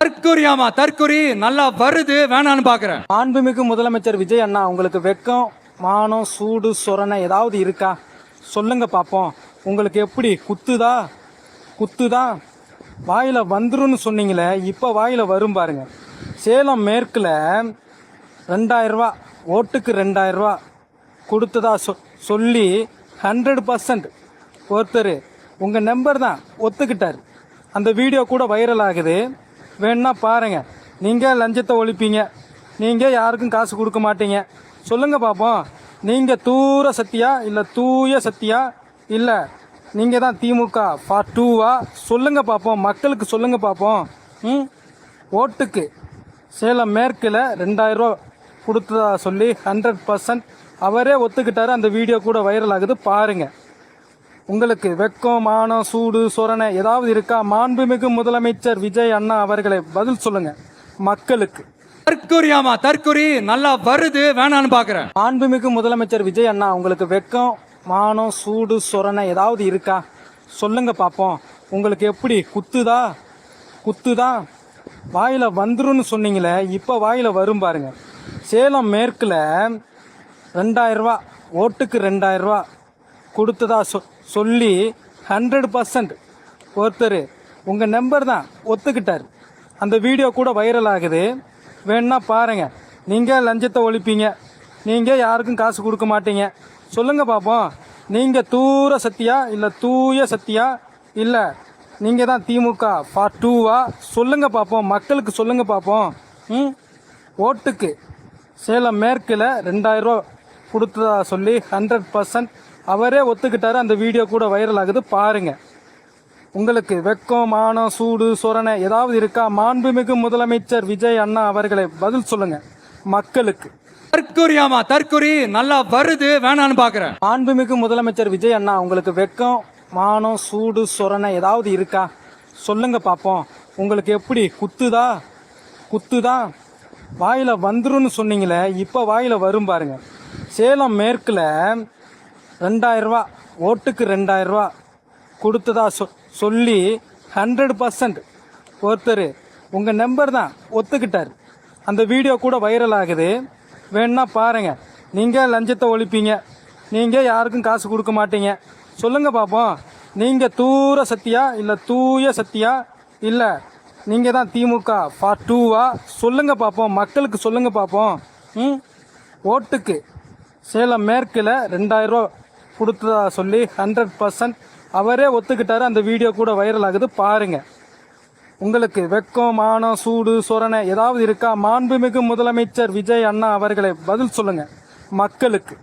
தற்கொரியாமா தற்கொரி நல்லா வருது வேணான்னு பாக்குறேன். மாண்புமிகு முதலமைச்சர் விஜய் அண்ணா, உங்களுக்கு வெக்கம், மானம், சூடு, சொரணை ஏதாவது இருக்கா? சொல்லுங்க பாப்போம். உங்களுக்கு எப்படி குத்துதா? குத்துதா? வாயில வந்துருன்னு சொன்னீங்களே, இப்போ வாயில வரும் பாருங்க. சேலம் மேற்குல 2000 ரூபா, ஓட்டுக்கு 2000 ரூபா கொடுத்ததா சொல்லி 100% ஒருத்தர் உங்கள் நம்பர் தான் ஒத்துக்கிட்டார். அந்த வீடியோ கூட வைரல் ஆகுது, வேணா பாருங்க. நீங்கள் லஞ்சத்தை ஒழிப்பீங்க, நீங்கள் யாருக்கும் காசு கொடுக்க மாட்டீங்க. சொல்லுங்க பார்ப்போம், நீங்கள் தூர சத்தியா இல்லை தூய சத்தியா, இல்லை நீங்கள் தான் திமுக பார்ட் 2வா? சொல்லுங்க பார்ப்போம், மக்களுக்கு சொல்லுங்க பார்ப்போம். ஓட்டுக்கு சேலம் மேற்கில் 2000 ரூபா கொடுத்ததா சொல்லி 100% அவரே ஒத்துக்கிட்டாரு. அந்த வீடியோ கூட வைரல் ஆகுது, பாருங்க. உங்களுக்கு வெக்கம், மானம், சூடு, சொரணை ஏதாவது இருக்கா? மாண்புமிகு முதலமைச்சர் விஜய் அண்ணா அவர்களை பதில் சொல்லுங்க மக்களுக்கு. தற்கொரியாமா தற்கொரி நல்லா வருது வேணான்னு பாக்குறேன். மாண்புமிகு முதலமைச்சர் விஜய் அண்ணா, உங்களுக்கு வெக்கம், மானம், சூடு, சொரணை ஏதாவது இருக்கா? சொல்லுங்க பார்ப்போம். உங்களுக்கு எப்படி குத்துதா? குத்துதா? வாயில வந்துருன்னு சொன்னீங்களே, இப்போ வாயில வரும் பாருங்க. சேலம் மேற்குல 2000 ரூபா, ஓட்டுக்கு 2000 ரூபா கொடுத்ததா சொல்லி 100% ஒருத்தர் உங்கள் நம்பர் தான் ஒத்துக்கிட்டார். அந்த வீடியோ கூட வைரல் ஆகுது, வேணா பாருங்க. நீங்கள் லஞ்சத்தை ஒழிப்பீங்க, நீங்கள் யாருக்கும் காசு கொடுக்க மாட்டீங்க. சொல்லுங்க பார்ப்போம், நீங்கள் தூர சத்தியா இல்லை தூய சத்தியா, இல்லை நீங்கள் தான் திமுக பார்ட் 2வா? சொல்லுங்க பார்ப்போம், மக்களுக்கு சொல்லுங்க பார்ப்போம். ஓட்டுக்கு சேலம் மேற்கில் 2000 ரூபா கொடுத்ததா சொல்லி 100% அவரே ஒத்துக்கிட்டாரு. அந்த வீடியோ கூட வைரல் ஆகுது, பாருங்க. உங்களுக்கு வெக்கம், மானம், சூடு, சொரணை ஏதாவது இருக்கா? மாண்புமிகு முதலமைச்சர் விஜய் அண்ணா அவர்களை பதில் சொல்லுங்க மக்களுக்கு. தற்கொரியாமா தற்கொரி நல்லா வருது வேணான்னு பாக்குறேன். மாண்புமிகு முதலமைச்சர் விஜய் அண்ணா, உங்களுக்கு வெக்கம், மானம், சூடு, சொரணை ஏதாவது இருக்கா? சொல்லுங்க பார்ப்போம். உங்களுக்கு எப்படி குத்துதா? குத்துதா? வாயில வந்துருன்னு சொன்னீங்களே, இப்போ வாயில வரும் பாருங்க. சேலம் மேற்குல 2000 ரூபா, ஓட்டுக்கு 2000 ரூபா கொடுத்ததா சொல்லி 100% ஒருத்தர் உங்கள் நம்பர் தான் ஒத்துக்கிட்டார். அந்த வீடியோ கூட வைரல் ஆகுது, வேணா பாருங்க. நீங்கள் லஞ்சத்தை ஒழிப்பீங்க, நீங்கள் யாருக்கும் காசு கொடுக்க மாட்டீங்க. சொல்லுங்க பார்ப்போம், நீங்கள் தூர சத்தியா இல்லை தூய சத்தியா, இல்லை நீங்கள் தான் திமுக பார்ட் 2வா? சொல்லுங்க பார்ப்போம், மக்களுக்கு சொல்லுங்க பார்ப்போம். ஓட்டுக்கு சேலம் மேற்கில் 2000 ரூபா கொடுத்ததா சொல்லி 100% அவரே ஒத்துக்கிட்டாரு. அந்த வீடியோ கூட வைரல் ஆகுது, பாருங்க. உங்களுக்கு வெக்கம், மானம், சூடு, சொரணை ஏதாவது இருக்கா? மாண்புமிகு முதலமைச்சர் விஜய் அண்ணா அவர்களை பதில் சொல்லுங்க மக்களுக்கு.